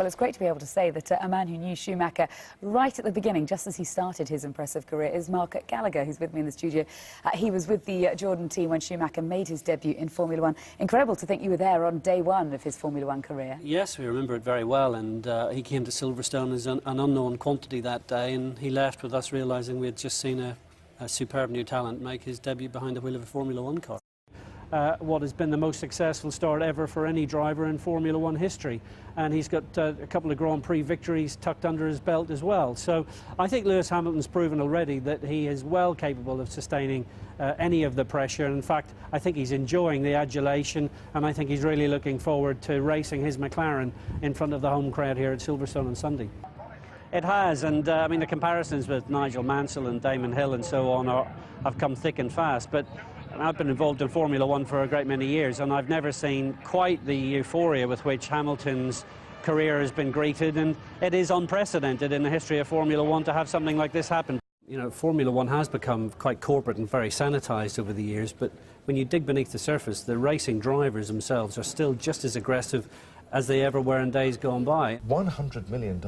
it's great to be able to say that a man who knew Schumacher right at the beginning, just as he started his impressive career, is Mark Gallagher, who's with me in the studio. He was with the Jordan team when Schumacher made his debut in Formula One. Incredible to think you were there on day one of his Formula One career. Yes, we remember it very well, and he came to Silverstone as an unknown quantity that day, and he left with us realising we had just seen a superb new talent make his debut behind the wheel of a Formula One car. What has been the most successful start ever for any driver in Formula One history, and he's got a couple of Grand Prix victories tucked under his belt as well. So I think Lewis Hamilton's proven already that he is well capable of sustaining any of the pressure. In fact, I think he's enjoying the adulation, and I think he's really looking forward to racing his McLaren in front of the home crowd here at Silverstone on Sunday. It has, and I mean, the comparisons with Nigel Mansell and Damon Hill and so on have come thick and fast, but I've been involved in Formula One for a great many years, and I've never seen quite the euphoria with which Hamilton's career has been greeted, and it is unprecedented in the history of Formula One to have something like this happen. You know, Formula One has become quite corporate and very sanitised over the years, but when you dig beneath the surface, the racing drivers themselves are still just as aggressive as they ever were in days gone by. $100 million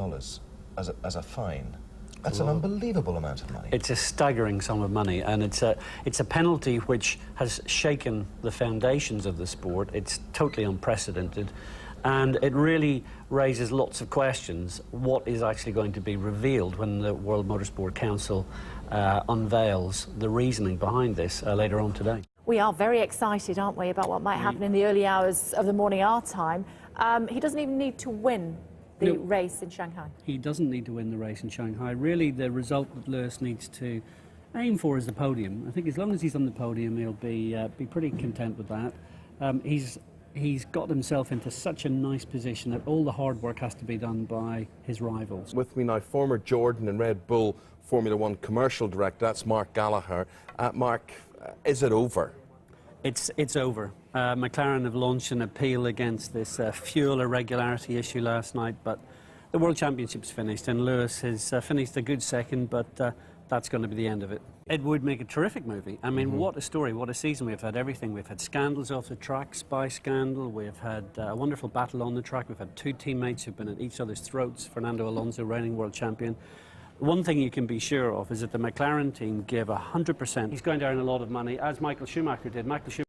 as a fine. That's an unbelievable amount of money. It's a staggering sum of money, and it's a penalty which has shaken the foundations of the sport. It's totally unprecedented, and it really raises lots of questions. What is actually going to be revealed when the World Motorsport Council unveils the reasoning behind this later on today? We are very excited, aren't we, about what might happen in the early hours of the morning our time. He doesn't even need to win the race in Shanghai. He doesn't need to win the race in Shanghai. Really, the result that Lewis needs to aim for is the podium. I think as long as he's on the podium, he'll be pretty content with that. He's got himself into such a nice position that all the hard work has to be done by his rivals. With me now, former Jordan and Red Bull Formula One commercial director, that's Mark Gallagher. Mark, is it over? It's over. McLaren have launched an appeal against this fuel irregularity issue last night, but the World Championship's finished, and Lewis has finished a good second, but that's going to be the end of it. It would make a terrific movie. I mean, what a story, what a season. We've had everything. We've had scandals off the track, spy scandal. We've had a wonderful battle on the track. We've had two teammates who've been at each other's throats. Fernando Alonso, reigning world champion. One thing you can be sure of is that the McLaren team give 100%. He's going to earn a lot of money, as Michael Schumacher did. Michael Schumacher